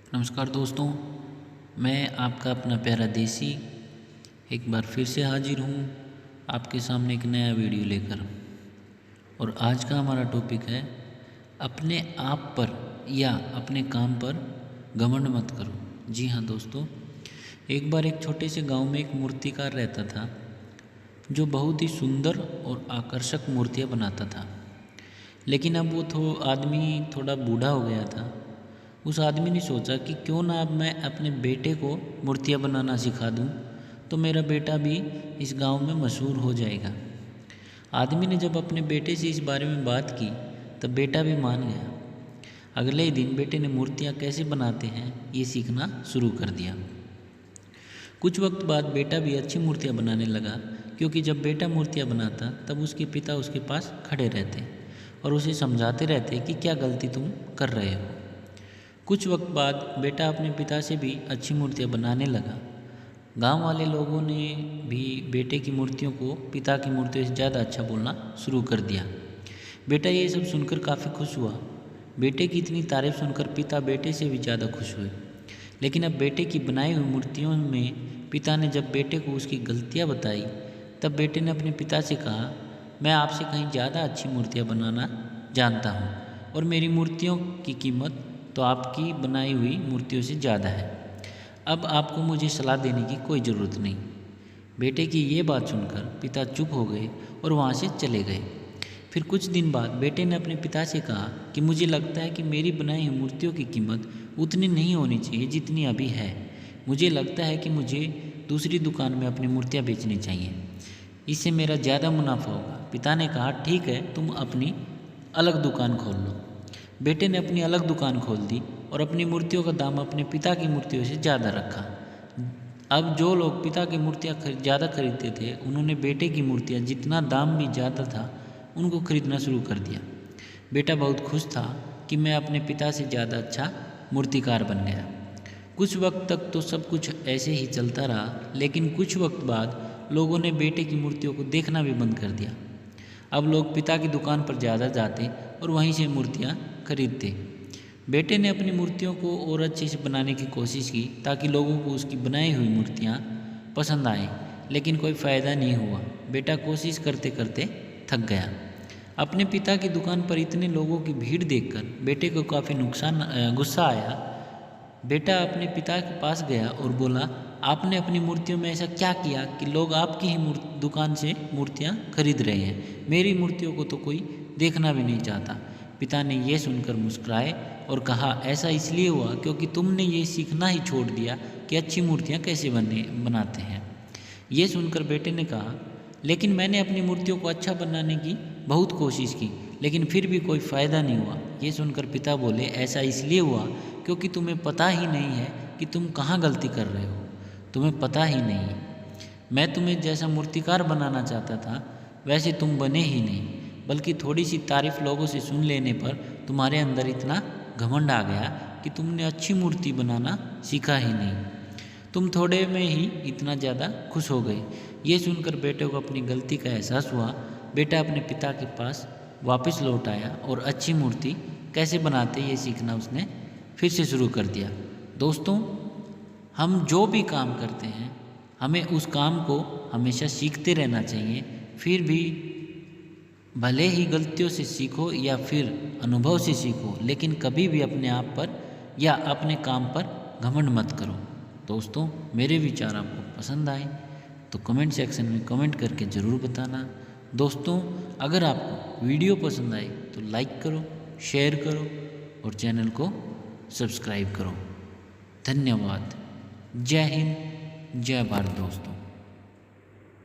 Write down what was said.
नमस्कार दोस्तों, मैं आपका अपना प्यारा देसी एक बार फिर से हाजिर हूँ आपके सामने एक नया वीडियो लेकर। और आज का हमारा टॉपिक है अपने आप पर या अपने काम पर घमंड मत करो। जी हाँ दोस्तों, एक बार एक छोटे से गांव में एक मूर्तिकार रहता था जो बहुत ही सुंदर और आकर्षक मूर्तियाँ बनाता था। लेकिन अब वो आदमी थोड़ा बूढ़ा हो गया था। उस आदमी ने सोचा कि क्यों ना अब मैं अपने बेटे को मूर्तियाँ बनाना सिखा दूँ, तो मेरा बेटा भी इस गांव में मशहूर हो जाएगा। आदमी ने जब अपने बेटे से इस बारे में बात की तब बेटा भी मान गया। अगले ही दिन बेटे ने मूर्तियाँ कैसे बनाते हैं ये सीखना शुरू कर दिया। कुछ वक्त बाद बेटा भी अच्छी मूर्तियाँ बनाने लगा, क्योंकि जब बेटा मूर्तियाँ बनाता तब उसके पिता उसके पास खड़े रहते और उसे समझाते रहते कि क्या गलती तुम कर रहे हो। कुछ वक्त बाद बेटा अपने पिता से भी अच्छी मूर्तियाँ बनाने लगा। गांव वाले लोगों ने भी बेटे की मूर्तियों को पिता की मूर्तियों से ज़्यादा अच्छा बोलना शुरू कर दिया। बेटा ये सब सुनकर काफ़ी खुश हुआ। बेटे की इतनी तारीफ सुनकर पिता बेटे से भी ज़्यादा खुश हुए। लेकिन अब बेटे की बनाई हुई मूर्तियों में पिता ने जब बेटे को उसकी गलतियाँ बताई तब बेटे ने अपने पिता से कहा, मैं आपसे कहीं ज़्यादा अच्छी मूर्तियाँ बनाना जानता हूँ और मेरी मूर्तियों की कीमत तो आपकी बनाई हुई मूर्तियों से ज़्यादा है। अब आपको मुझे सलाह देने की कोई ज़रूरत नहीं। बेटे की ये बात सुनकर पिता चुप हो गए और वहाँ से चले गए। फिर कुछ दिन बाद बेटे ने अपने पिता से कहा कि मुझे लगता है कि मेरी बनाई हुई मूर्तियों की कीमत उतनी नहीं होनी चाहिए जितनी अभी है। मुझे लगता है कि मुझे दूसरी दुकान में अपनी मूर्तियाँ बेचनी चाहिए, इससे मेरा ज़्यादा मुनाफा होगा। पिता ने कहा, ठीक है, तुम अपनी अलग दुकान खोल लो। बेटे ने अपनी अलग दुकान खोल दी और अपनी मूर्तियों का दाम अपने पिता की मूर्तियों से ज़्यादा रखा। अब जो लोग पिता की मूर्तियाँ ज़्यादा खरीदते थे, उन्होंने बेटे की मूर्तियाँ जितना दाम भी ज़्यादा था उनको खरीदना शुरू कर दिया। बेटा बहुत खुश था कि मैं अपने पिता से ज़्यादा अच्छा मूर्तिकार बन गया। कुछ वक्त तक तो सब कुछ ऐसे ही चलता रहा, लेकिन कुछ वक्त बाद लोगों ने बेटे की मूर्तियों को देखना भी बंद कर दिया। अब लोग पिता की दुकान पर ज़्यादा जाते और वहीं से मूर्तियाँ खरीदते। बेटे ने अपनी मूर्तियों को और अच्छे से बनाने की कोशिश की ताकि लोगों को उसकी बनाई हुई मूर्तियाँ पसंद आएं, लेकिन कोई फ़ायदा नहीं हुआ। बेटा कोशिश करते करते थक गया। अपने पिता की दुकान पर इतने लोगों की भीड़ देखकर बेटे को काफ़ी गुस्सा आया। बेटा अपने पिता के पास गया और बोला, आपने अपनी मूर्तियों में ऐसा क्या किया कि लोग आपकी ही दुकान से मूर्तियाँ खरीद रहे हैं? मेरी मूर्तियों को तो कोई देखना भी नहीं चाहता। पिता ने यह सुनकर मुस्कुराए और कहा, ऐसा इसलिए हुआ क्योंकि तुमने ये सीखना ही छोड़ दिया कि अच्छी मूर्तियाँ कैसे बनाते हैं। ये सुनकर बेटे ने कहा, लेकिन मैंने अपनी मूर्तियों को अच्छा बनाने की बहुत कोशिश की, लेकिन फिर भी कोई फ़ायदा नहीं हुआ। ये सुनकर पिता बोले, ऐसा इसलिए हुआ क्योंकि तुम्हें पता ही नहीं है कि तुम कहाँ गलती कर रहे हो। तुम्हें पता ही नहीं। मैं तुम्हें जैसा मूर्तिकार बनाना चाहता था वैसे तुम बने ही नहीं, बल्कि थोड़ी सी तारीफ लोगों से सुन लेने पर तुम्हारे अंदर इतना घमंड आ गया कि तुमने अच्छी मूर्ति बनाना सीखा ही नहीं। तुम थोड़े में ही इतना ज़्यादा खुश हो गए। ये सुनकर बेटे को अपनी गलती का एहसास हुआ। बेटा अपने पिता के पास वापस लौट आया और अच्छी मूर्ति कैसे बनाते ये सीखना उसने फिर से शुरू कर दिया। दोस्तों, हम जो भी काम करते हैं हमें उस काम को हमेशा सीखते रहना चाहिए। फिर भी भले ही गलतियों से सीखो या फिर अनुभव से सीखो, लेकिन कभी भी अपने आप पर या अपने काम पर घमंड मत करो। दोस्तों, मेरे विचार आपको पसंद आए तो कमेंट सेक्शन में कमेंट करके ज़रूर बताना। दोस्तों, अगर आपको वीडियो पसंद आए तो लाइक करो, शेयर करो और चैनल को सब्सक्राइब करो। धन्यवाद। जय हिंद, जय भारत दोस्तों।